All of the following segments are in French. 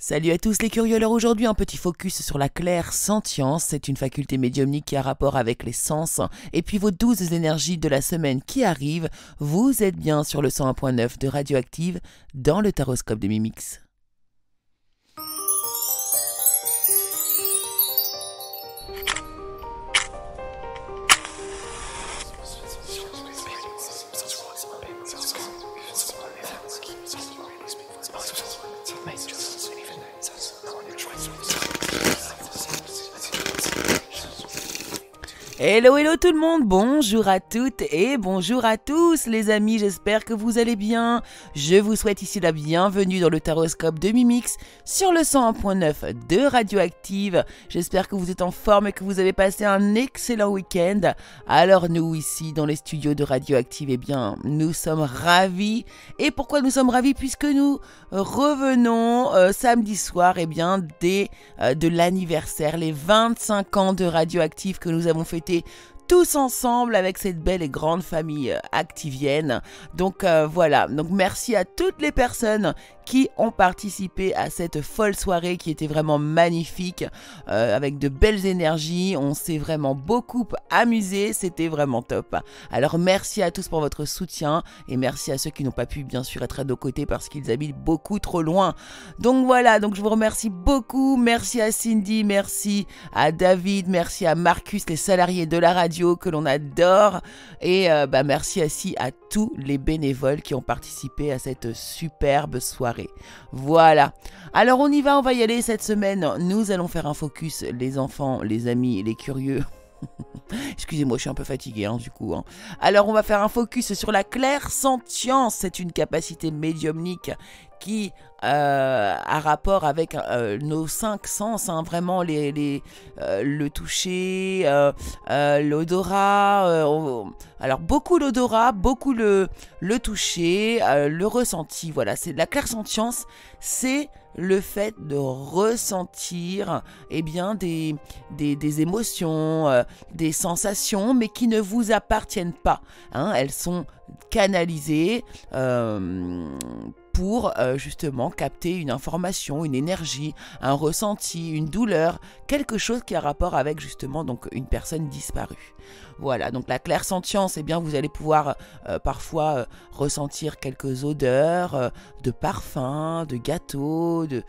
Salut à tous les curieux, alors aujourd'hui un petit focus sur la clairsentience, c'est une faculté médiumnique qui a rapport avec les sens et puis vos 12 énergies de la semaine qui arrivent, vous êtes bien sur le 101.9 de Radioactive dans le taroscope de Mimix. Hello, hello tout le monde, bonjour à toutes et bonjour à tous les amis, j'espère que vous allez bien. Je vous souhaite ici la bienvenue dans le taroscope de Mimix sur le 101.9 de Radioactive. J'espère que vous êtes en forme et que vous avez passé un excellent week-end. Alors nous ici dans les studios de Radioactive, eh bien nous sommes ravis. Et pourquoi nous sommes ravis? Puisque nous revenons samedi soir de l'anniversaire, les 25 ans de Radioactive que nous avons fêté tous ensemble avec cette belle et grande famille activienne. Donc voilà, donc merci à toutes les personnes qui ont participé à cette folle soirée qui était vraiment magnifique, avec de belles énergies, on s'est vraiment beaucoup amusé, c'était vraiment top. Alors merci à tous pour votre soutien et merci à ceux qui n'ont pas pu bien sûr être à nos côtés parce qu'ils habitent beaucoup trop loin. Donc voilà, donc je vous remercie beaucoup, merci à Cindy, merci à David, merci à Marcus, les salariés de la radio que l'on adore et merci aussi à tous les bénévoles qui ont participé à cette superbe soirée. Voilà, alors on y va, on va y aller cette semaine. Nous allons faire un focus, les enfants, les amis, les curieux. Excusez-moi, je suis un peu fatiguée du coup. Alors on va faire un focus sur la clairsentience. C'est une capacité médiumnique qui a rapport avec nos 5 sens, vraiment le toucher, l'odorat, alors beaucoup l'odorat, beaucoup le toucher, le ressenti. Voilà, c'est la clairsentience, c'est le fait de ressentir des émotions, des sensations, mais qui ne vous appartiennent pas. Elles sont canalisées pour justement capter une information, une énergie, un ressenti, une douleur, quelque chose qui a rapport avec justement donc une personne disparue. Voilà, donc la clairsentience, vous allez pouvoir parfois ressentir quelques odeurs de parfums, de gâteaux, de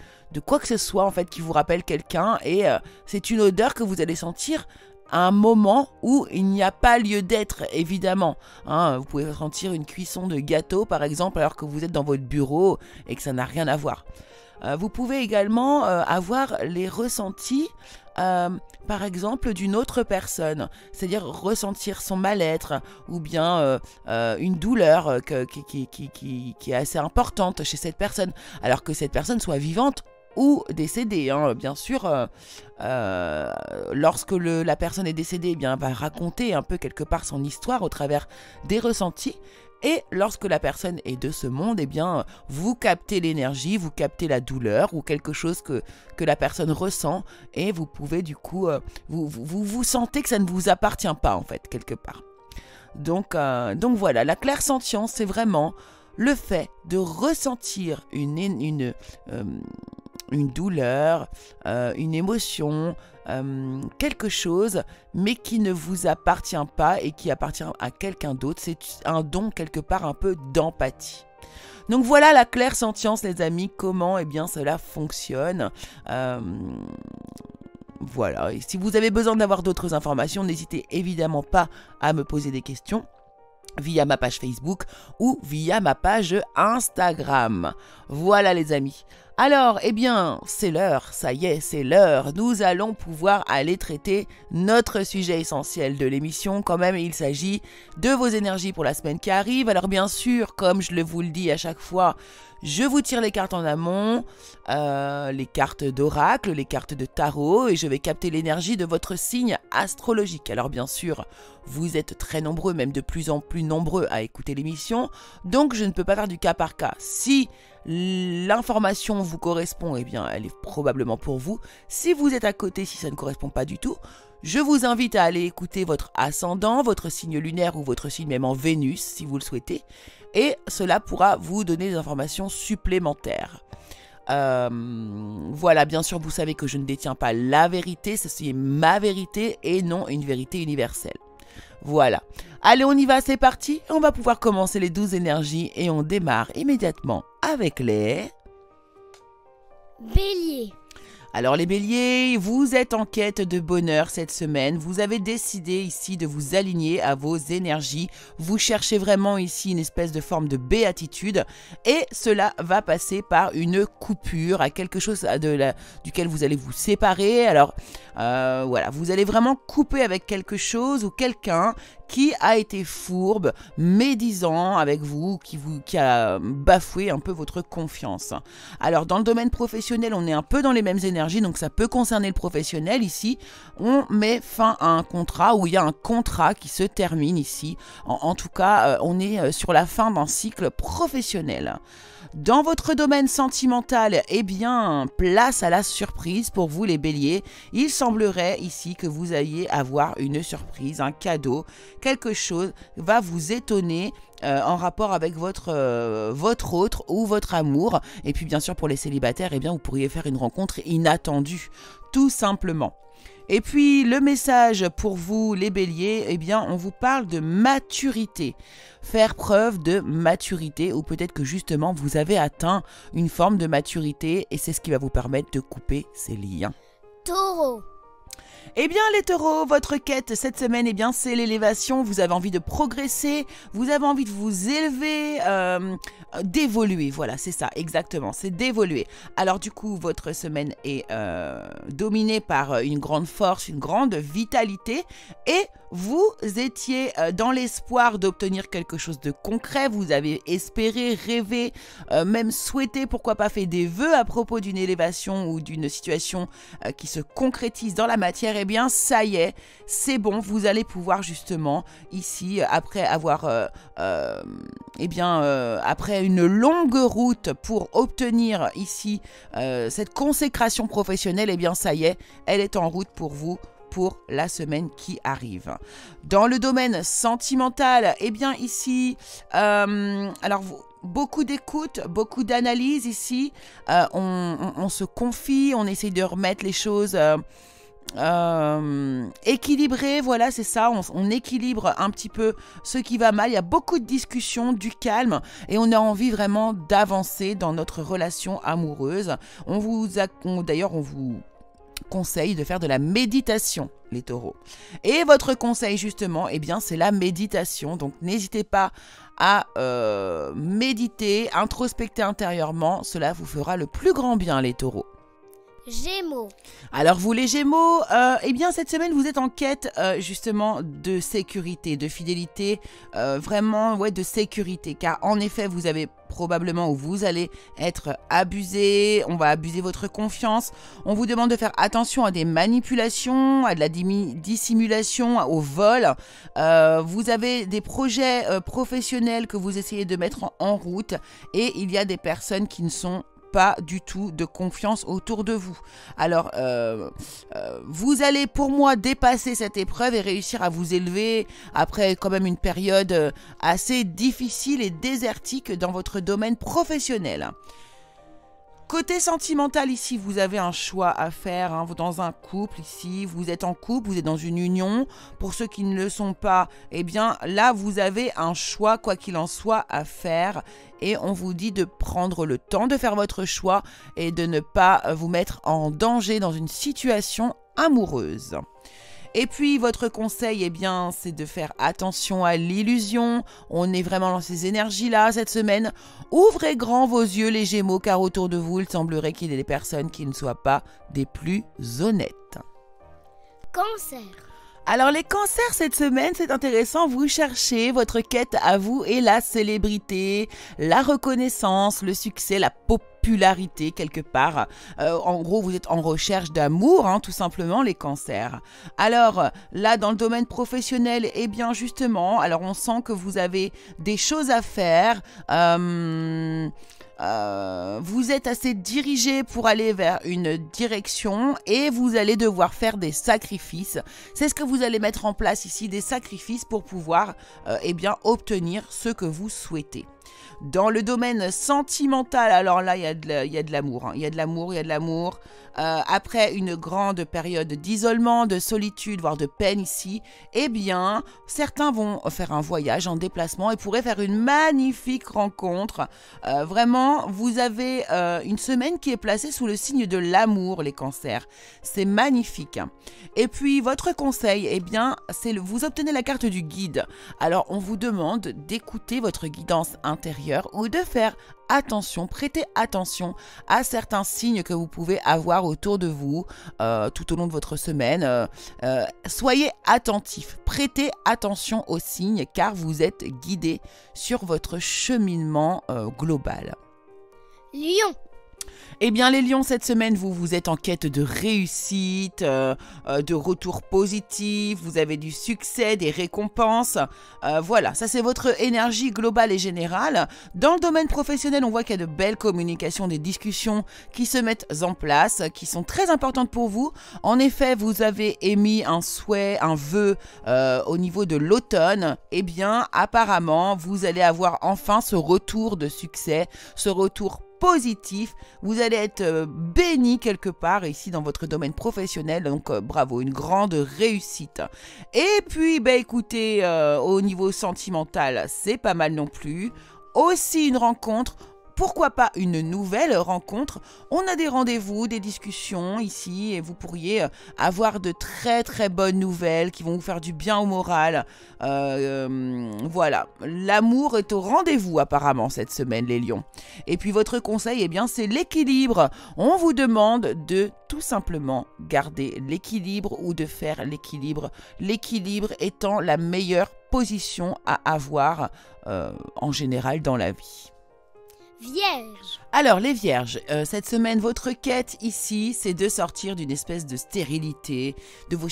quoi que ce soit en fait qui vous rappelle quelqu'un et c'est une odeur que vous allez sentir à un moment où il n'y a pas lieu d'être, évidemment. Vous pouvez sentir une cuisson de gâteau, par exemple, alors que vous êtes dans votre bureau et que ça n'a rien à voir. Vous pouvez également avoir les ressentis, par exemple, d'une autre personne, c'est-à-dire ressentir son mal-être ou bien une douleur qui est assez importante chez cette personne, alors que cette personne soit vivante ou décédée, bien sûr. Lorsque la personne est décédée, elle va raconter un peu quelque part son histoire au travers des ressentis. Et lorsque la personne est de ce monde, vous captez l'énergie, vous captez la douleur ou quelque chose que la personne ressent et vous pouvez du coup, vous sentez que ça ne vous appartient pas en fait, quelque part. Donc voilà, la clairsentience, c'est vraiment le fait de ressentir une douleur, une émotion, quelque chose, mais qui ne vous appartient pas et qui appartient à quelqu'un d'autre. C'est un don quelque part un peu d'empathie. Donc voilà la clairsentience les amis, comment cela fonctionne. Voilà, et si vous avez besoin d'avoir d'autres informations, n'hésitez évidemment pas à me poser des questions via ma page Facebook ou via ma page Instagram. Voilà les amis. Alors, c'est l'heure, ça y est, c'est l'heure. Nous allons pouvoir aller traiter notre sujet essentiel de l'émission. Quand même, il s'agit de vos énergies pour la semaine qui arrive. Alors bien sûr, comme je vous le dis à chaque fois, je vous tire les cartes en amont, les cartes d'oracle, les cartes de tarot, et je vais capter l'énergie de votre signe astrologique. Alors bien sûr, vous êtes très nombreux, même de plus en plus nombreux à écouter l'émission, donc je ne peux pas faire du cas par cas. Si l'information vous correspond, elle est probablement pour vous. Si vous êtes à côté, si ça ne correspond pas du tout, je vous invite à aller écouter votre ascendant, votre signe lunaire ou votre signe même en Vénus, si vous le souhaitez, et cela pourra vous donner des informations supplémentaires. Voilà, bien sûr, vous savez que je ne détiens pas la vérité, ceci est ma vérité et non une vérité universelle. Voilà. Allez, on y va, c'est parti. On va pouvoir commencer les 12 énergies et on démarre immédiatement avec les... Bélier. Alors les béliers, vous êtes en quête de bonheur cette semaine, vous avez décidé ici de vous aligner à vos énergies, vous cherchez vraiment ici une espèce de forme de béatitude et cela va passer par une coupure à quelque chose duquel vous allez vous séparer. Alors voilà, vous allez vraiment couper avec quelque chose ou quelqu'un qui a été fourbe, médisant avec vous, qui a bafoué un peu votre confiance. Alors dans le domaine professionnel, on est un peu dans les mêmes énergies, donc ça peut concerner le professionnel. Ici, on met fin à un contrat, ou il y a un contrat qui se termine ici. En tout cas, on est sur la fin d'un cycle professionnel. Dans votre domaine sentimental, eh bien, place à la surprise pour vous les béliers. Il semblerait ici que vous ayez avoir une surprise, un cadeau, quelque chose va vous étonner en rapport avec votre autre ou votre amour. Et puis bien sûr pour les célibataires, eh bien, vous pourriez faire une rencontre inattendue, tout simplement. Et puis le message pour vous les béliers, eh bien on vous parle de maturité. Faire preuve de maturité ou peut-être que justement vous avez atteint une forme de maturité et c'est ce qui va vous permettre de couper ces liens. Taureau. Eh bien les taureaux, votre quête cette semaine, eh bien c'est l'élévation, vous avez envie de progresser, vous avez envie de vous élever, d'évoluer, voilà c'est ça exactement, c'est d'évoluer. Alors du coup votre semaine est dominée par une grande force, une grande vitalité et vous étiez dans l'espoir d'obtenir quelque chose de concret, vous avez espéré, rêvé, même souhaité, pourquoi pas fait des vœux à propos d'une élévation ou d'une situation qui se concrétise dans la matière. Eh bien ça y est, c'est bon, vous allez pouvoir justement ici, après avoir, après une longue route pour obtenir ici cette consécration professionnelle, eh bien ça y est, elle est en route pour vous pour la semaine qui arrive. Dans le domaine sentimental, eh bien ici, beaucoup d'écoute, beaucoup d'analyse ici, on se confie, on essaye de remettre les choses équilibrées, voilà c'est ça, on équilibre un petit peu ce qui va mal, il y a beaucoup de discussions, du calme et on a envie vraiment d'avancer dans notre relation amoureuse. D'ailleurs on vous conseille de faire de la méditation, les taureaux. Et votre conseil justement, eh bien c'est la méditation. Donc n'hésitez pas à méditer, introspecter intérieurement. Cela vous fera le plus grand bien, les taureaux. Gémeaux. Alors vous les Gémeaux, eh bien cette semaine vous êtes en quête justement de sécurité, de fidélité, vraiment ouais, de sécurité, car en effet vous avez probablement ou vous allez être abusé, on va abuser votre confiance, on vous demande de faire attention à des manipulations, à de la dissimulation, au vol, vous avez des projets professionnels que vous essayez de mettre en route et il y a des personnes qui ne sont pas du tout de confiance autour de vous. Alors, vous allez pour moi dépasser cette épreuve et réussir à vous élever après quand même une période assez difficile et désertique dans votre domaine professionnel. Côté sentimental, ici, vous avez un choix à faire, hein, dans un couple, ici, vous êtes en couple, vous êtes dans une union. Pour ceux qui ne le sont pas, eh bien, là, vous avez un choix, quoi qu'il en soit, à faire. Et on vous dit de prendre le temps de faire votre choix et de ne pas vous mettre en danger dans une situation amoureuse. Et puis, votre conseil, eh bien, c'est de faire attention à l'illusion. On est vraiment dans ces énergies-là cette semaine. Ouvrez grand vos yeux, les Gémeaux, car autour de vous, il semblerait qu'il y ait des personnes qui ne soient pas des plus honnêtes. Cancer. Alors les cancers cette semaine, c'est intéressant, vous cherchez, votre quête à vous est la célébrité, la reconnaissance, le succès, la popularité quelque part. En gros, vous êtes en recherche d'amour, hein, tout simplement les cancers. Alors là, dans le domaine professionnel, eh bien justement, alors on sent que vous avez des choses à faire. Vous êtes assez dirigé pour aller vers une direction et vous allez devoir faire des sacrifices. C'est ce que vous allez mettre en place ici, des sacrifices pour pouvoir eh bien, obtenir ce que vous souhaitez. Dans le domaine sentimental, alors là, il y a de l'amour. Il y a de l'amour, il y a de l'amour. Après une grande période d'isolement, de solitude, voire de peine ici, eh bien, certains vont faire un voyage en déplacement et pourraient faire une magnifique rencontre. Vraiment, vous avez une semaine qui est placée sous le signe de l'amour, les cancers. C'est magnifique. Et puis, votre conseil, eh bien, vous obtenez la carte du guide. Alors, on vous demande d'écouter votre guidance intérieure ou de faire attention, prêtez attention à certains signes que vous pouvez avoir autour de vous tout au long de votre semaine. Soyez attentifs, prêtez attention aux signes car vous êtes guidé sur votre cheminement global. Lion. Eh bien les lions, cette semaine, vous êtes en quête de réussite, de retour positif, vous avez du succès, des récompenses. Voilà, ça c'est votre énergie globale et générale. Dans le domaine professionnel, on voit qu'il y a de belles communications, des discussions qui se mettent en place, qui sont très importantes pour vous. En effet, vous avez émis un souhait, un vœu au niveau de l'automne. Eh bien, apparemment, vous allez avoir enfin ce retour de succès, ce retour positif, vous allez être béni quelque part ici dans votre domaine professionnel, donc bravo, une grande réussite. Et puis écoutez, au niveau sentimental, c'est pas mal non plus, aussi une rencontre. Pourquoi pas une nouvelle rencontre? On a des rendez-vous, des discussions ici et vous pourriez avoir de très très bonnes nouvelles qui vont vous faire du bien au moral. Voilà, l'amour est au rendez-vous apparemment cette semaine les lions. Et puis votre conseil, eh bien, c'est l'équilibre. On vous demande de tout simplement garder l'équilibre ou de faire l'équilibre. L'équilibre étant la meilleure position à avoir en général dans la vie. Vierge. Alors les vierges, cette semaine, votre quête ici, c'est de sortir d'une espèce de stérilité,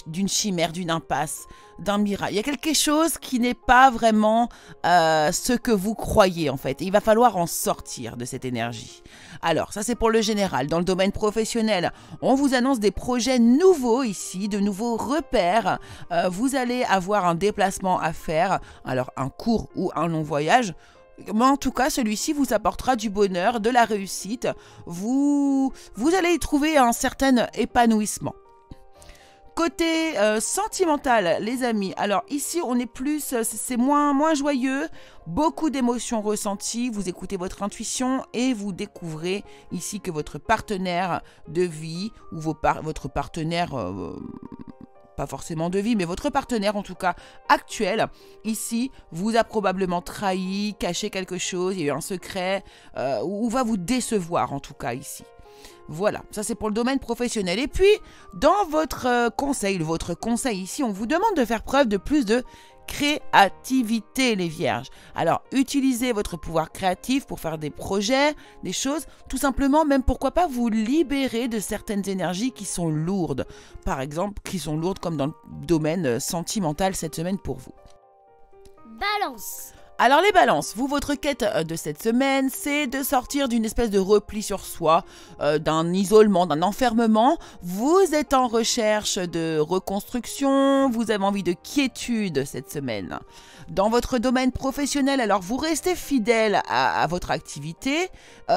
d'une chimère, d'une impasse, d'un miracle. Il y a quelque chose qui n'est pas vraiment ce que vous croyez en fait. Et il va falloir en sortir de cette énergie. Alors ça c'est pour le général. Dans le domaine professionnel, on vous annonce des projets nouveaux ici, de nouveaux repères. Vous allez avoir un déplacement à faire, alors un court ou un long voyage. Mais en tout cas, celui-ci vous apportera du bonheur, de la réussite. Vous allez y trouver un certain épanouissement. Côté sentimental, les amis, alors ici on est plus, c'est moins joyeux, beaucoup d'émotions ressenties, vous écoutez votre intuition et vous découvrez ici que votre partenaire de vie ou votre partenaire... pas forcément de vie, mais votre partenaire en tout cas actuel, ici, vous a probablement trahi, caché quelque chose, il y a eu un secret, ou va vous décevoir en tout cas ici. Voilà, ça c'est pour le domaine professionnel. Et puis, dans votre conseil ici, on vous demande de faire preuve de plus de créativité, les vierges. Alors, utilisez votre pouvoir créatif pour faire des projets, des choses, tout simplement, même pourquoi pas vous libérer de certaines énergies qui sont lourdes. Par exemple, qui sont lourdes comme dans le domaine sentimental cette semaine pour vous. Balance. Alors les balances, vous, votre quête de cette semaine, c'est de sortir d'une espèce de repli sur soi, d'un isolement, d'un enfermement. Vous êtes en recherche de reconstruction, vous avez envie de quiétude cette semaine. Dans votre domaine professionnel, alors vous restez fidèle à votre activité,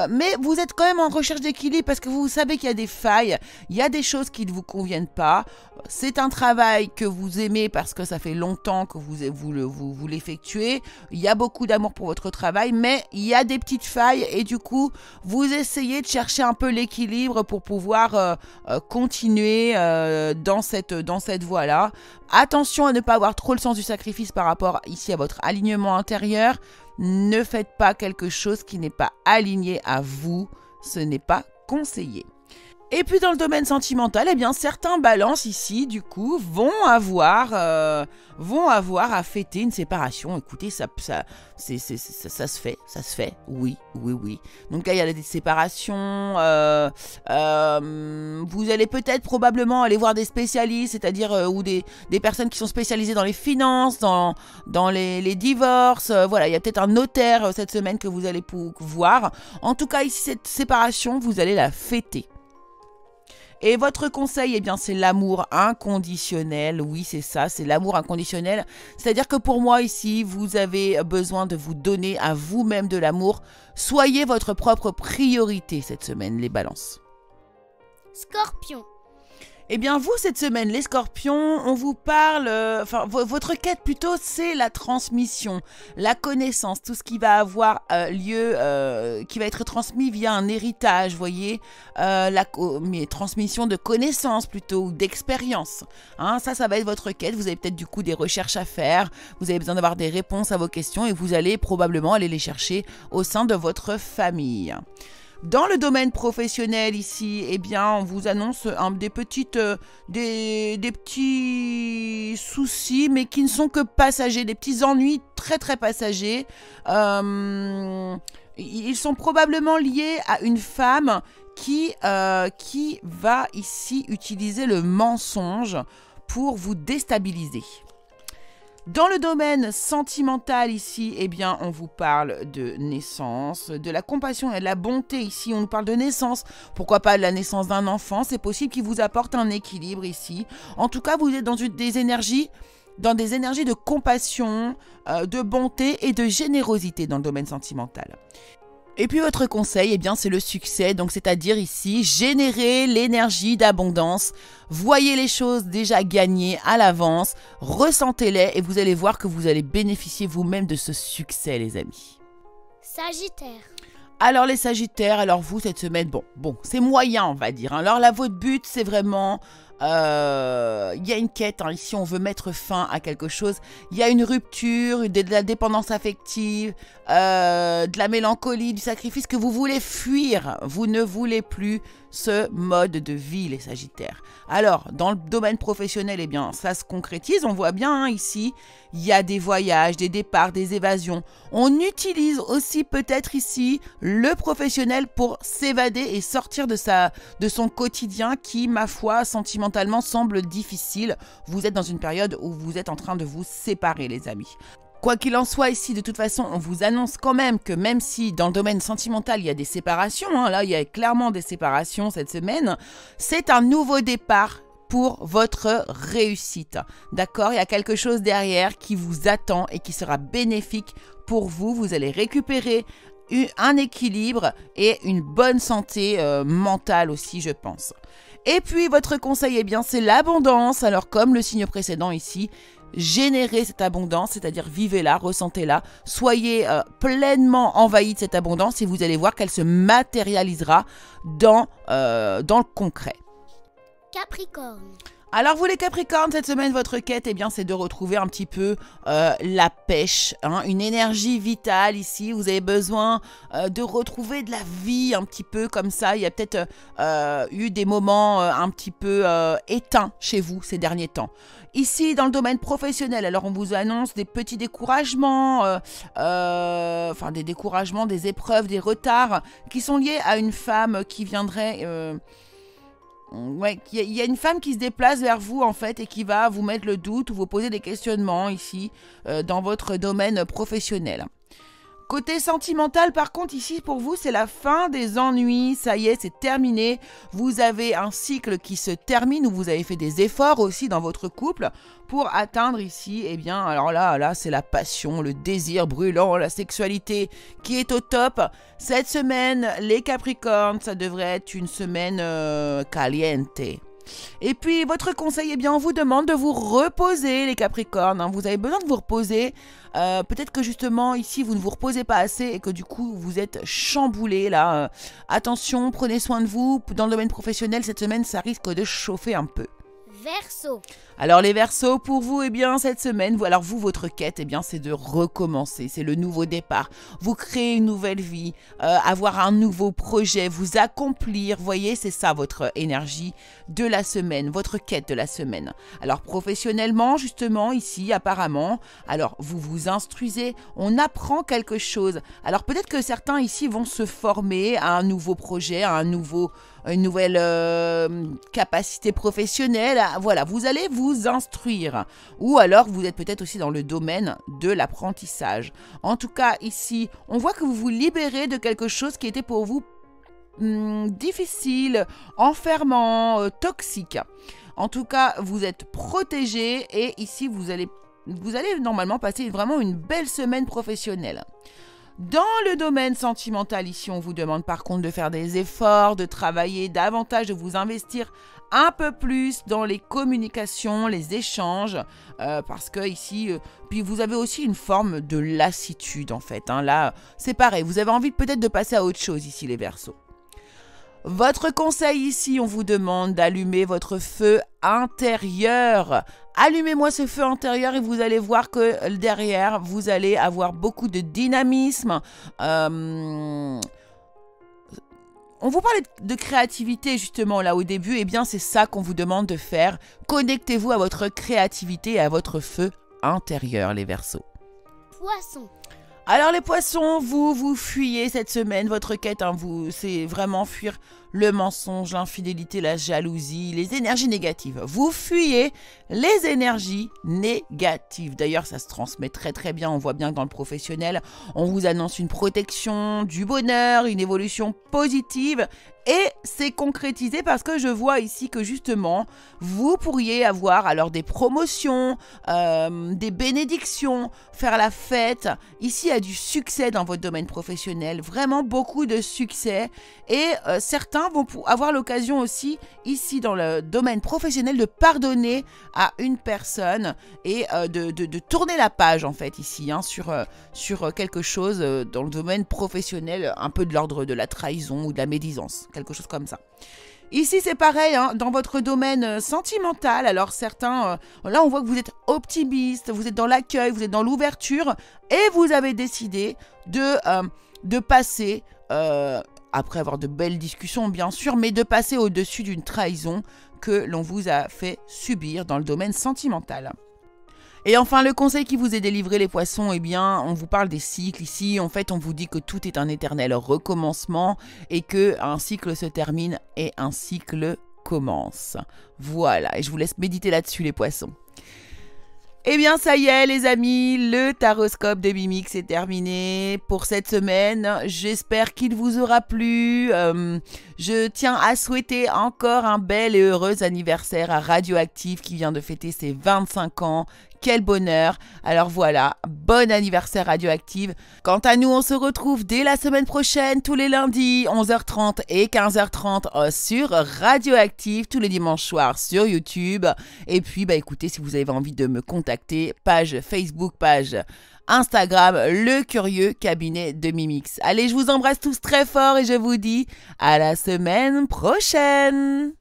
mais vous êtes quand même en recherche d'équilibre parce que vous savez qu'il y a des failles, il y a des choses qui ne vous conviennent pas. C'est un travail que vous aimez parce que ça fait longtemps que vous l'effectuez. Il y a beaucoup d'amour pour votre travail, mais il y a des petites failles et du coup, vous essayez de chercher un peu l'équilibre pour pouvoir continuer dans cette voie-là. Attention à ne pas avoir trop le sens du sacrifice par rapport ici à votre alignement intérieur. Ne faites pas quelque chose qui n'est pas aligné à vous. Ce n'est pas conseillé. Et puis dans le domaine sentimental, eh bien certains balances ici, du coup, vont avoir à fêter une séparation. Écoutez, ça se fait, oui. Donc là, il y a des séparations. Vous allez peut-être probablement aller voir des spécialistes, c'est-à-dire ou des personnes qui sont spécialisées dans les finances, dans les divorces. Voilà, il y a peut-être un notaire cette semaine que vous allez voir. En tout cas, ici, cette séparation, vous allez la fêter. Et votre conseil, eh bien, c'est l'amour inconditionnel. Oui, c'est ça, c'est l'amour inconditionnel. C'est-à-dire que pour moi, ici, vous avez besoin de vous donner à vous-même de l'amour. Soyez votre propre priorité cette semaine, les balances. Scorpion. Eh bien, vous, cette semaine, les scorpions, on vous parle... votre quête, plutôt, c'est la transmission, la connaissance, tout ce qui va avoir lieu, qui va être transmis via un héritage, voyez, mais transmission de connaissances, plutôt, ou d'expérience. Hein, ça va être votre quête. Vous avez peut-être, du coup, des recherches à faire. Vous avez besoin d'avoir des réponses à vos questions et vous allez probablement aller les chercher au sein de votre famille. Dans le domaine professionnel ici, eh bien, on vous annonce des petits soucis, mais qui ne sont que passagers, des petits ennuis très très passagers. Ils sont probablement liés à une femme qui va ici utiliser le mensonge pour vous déstabiliser. Dans le domaine sentimental ici, eh bien, on vous parle de naissance, de la compassion et de la bonté ici. On nous parle de naissance. Pourquoi pas de la naissance d'un enfant? C'est possible qu'il vous apporte un équilibre ici. En tout cas, vous êtes dans des énergies de compassion, de bonté et de générosité dans le domaine sentimental. Et puis votre conseil, eh bien, c'est le succès, donc c'est-à-dire ici, générer l'énergie d'abondance. Voyez les choses déjà gagnées à l'avance, ressentez-les et vous allez voir que vous allez bénéficier vous-même de ce succès, les amis. Sagittaire. Alors les Sagittaires, alors vous cette semaine, bon, c'est moyen on va dire. Alors là, votre but, c'est vraiment... Il y a une quête, hein, ici on veut mettre fin à quelque chose, il y a une rupture, de la dépendance affective, de la mélancolie, du sacrifice que vous voulez fuir, vous ne voulez plus ce mode de vie les Sagittaires. Alors dans le domaine professionnel, eh bien ça se concrétise, on voit bien hein, ici, il y a des voyages, des départs, des évasions, on utilise aussi peut-être ici le professionnel pour s'évader et sortir de son quotidien qui, ma foi, sentimentalement semble difficile. Vous êtes dans une période où vous êtes en train de vous séparer, les amis. Quoi qu'il en soit ici, de toute façon, on vous annonce quand même que même si dans le domaine sentimental, il y a des séparations, hein, là, il y a clairement des séparations cette semaine, c'est un nouveau départ pour votre réussite. D'accord? Il y a quelque chose derrière qui vous attend et qui sera bénéfique pour vous. Vous allez récupérer un équilibre et une bonne santé mentale aussi, je pense. Et puis, votre conseil, eh bien, c'est l'abondance. Alors, comme le signe précédent ici, générez cette abondance, c'est-à-dire vivez-la, ressentez-la, soyez pleinement envahi de cette abondance et vous allez voir qu'elle se matérialisera dans le concret. Capricorne. Alors vous les Capricornes, cette semaine, votre quête, eh bien, c'est de retrouver un petit peu la pêche, hein, une énergie vitale ici. Vous avez besoin de retrouver de la vie un petit peu comme ça. Il y a peut-être eu des moments un petit peu éteints chez vous ces derniers temps. Ici, dans le domaine professionnel, alors on vous annonce des petits découragements, des découragements, des épreuves, des retards qui sont liés à une femme qui viendrait... il y a une femme qui se déplace vers vous en fait et qui va vous mettre le doute ou vous poser des questionnements ici dans votre domaine professionnel. Côté sentimental, par contre, ici, pour vous, c'est la fin des ennuis. Ça y est, c'est terminé. Vous avez un cycle qui se termine où vous avez fait des efforts aussi dans votre couple pour atteindre ici, eh bien, alors là, c'est la passion, le désir brûlant, la sexualité qui est au top. Cette semaine, les Capricornes, ça devrait être une semaine caliente. Et puis, votre conseil, eh bien, on vous demande de vous reposer, les Capricornes. Hein. Vous avez besoin de vous reposer. Peut-être que justement, ici, vous ne vous reposez pas assez et que du coup, vous êtes chamboulé là. Attention, prenez soin de vous. Dans le domaine professionnel, cette semaine, ça risque de chauffer un peu. Verseau. Alors les Verseaux, pour vous, eh bien, cette semaine, votre quête, eh bien, c'est de recommencer, c'est le nouveau départ. Vous créez une nouvelle vie, avoir un nouveau projet, vous accomplir, voyez, c'est ça votre énergie de la semaine, votre quête de la semaine. Alors professionnellement, justement, ici, apparemment, alors vous vous instruisez, on apprend quelque chose. Alors peut-être que certains ici vont se former à un nouveau projet, à une nouvelle capacité professionnelle. Voilà, vous allez vous instruire. Ou alors, vous êtes peut-être aussi dans le domaine de l'apprentissage. En tout cas, ici, on voit que vous vous libérez de quelque chose qui était pour vous difficile, enfermant, toxique. En tout cas, vous êtes protégé et ici, vous allez normalement passer vraiment une belle semaine professionnelle. Dans le domaine sentimental, ici, on vous demande par contre de faire des efforts, de travailler davantage, de vous investir un peu plus dans les communications, les échanges, parce que ici, puis vous avez aussi une forme de lassitude en fait. Là, c'est pareil, vous avez envie peut-être de passer à autre chose ici, les Verseaux. Votre conseil ici, on vous demande d'allumer votre feu intérieur. Allumez-moi ce feu intérieur et vous allez voir que derrière, vous allez avoir beaucoup de dynamisme. On vous parlait de créativité justement là au début. Eh bien, c'est ça qu'on vous demande de faire. Connectez-vous à votre créativité et à votre feu intérieur, les Verseaux. Poisson. Alors les poissons, vous fuyez cette semaine, votre quête, c'est vraiment fuir le mensonge, l'infidélité, la jalousie, les énergies négatives. Vous fuyez les énergies négatives. D'ailleurs, ça se transmet très très bien, on voit bien que dans le professionnel, on vous annonce une protection, du bonheur, une évolution positive. Et c'est concrétisé parce que je vois ici que justement, vous pourriez avoir alors des promotions, des bénédictions, faire la fête. Ici, il y a du succès dans votre domaine professionnel, vraiment beaucoup de succès. Et certains vont avoir l'occasion aussi, ici dans le domaine professionnel, de pardonner à une personne et de tourner la page en fait ici, sur quelque chose dans le domaine professionnel, un peu de l'ordre de la trahison ou de la médisance. Quelque chose comme ça. Ici, c'est pareil, dans votre domaine sentimental. Alors, certains, là, on voit que vous êtes optimiste, vous êtes dans l'accueil, vous êtes dans l'ouverture et vous avez décidé de passer, après avoir de belles discussions, bien sûr, mais de passer au-dessus d'une trahison que l'on vous a fait subir dans le domaine sentimental. Et enfin, le conseil qui vous est délivré, les poissons, eh bien, on vous parle des cycles ici. En fait, on vous dit que tout est un éternel recommencement et qu'un cycle se termine et un cycle commence. Voilà, et je vous laisse méditer là-dessus, les poissons. Eh bien, ça y est, les amis, le taroscope de Mimix est terminé pour cette semaine. J'espère qu'il vous aura plu. Je tiens à souhaiter encore un bel et heureux anniversaire à Radioactive qui vient de fêter ses 25 ans. Quel bonheur! Alors voilà, bon anniversaire Radioactive. Quant à nous, on se retrouve dès la semaine prochaine, tous les lundis, 11h30 et 15h30 sur Radioactive, tous les dimanches soirs sur YouTube. Et puis, écoutez, si vous avez envie de me contacter, page Facebook, page Instagram, le curieux cabinet de Mimix. Allez, je vous embrasse tous très fort et je vous dis à la semaine prochaine!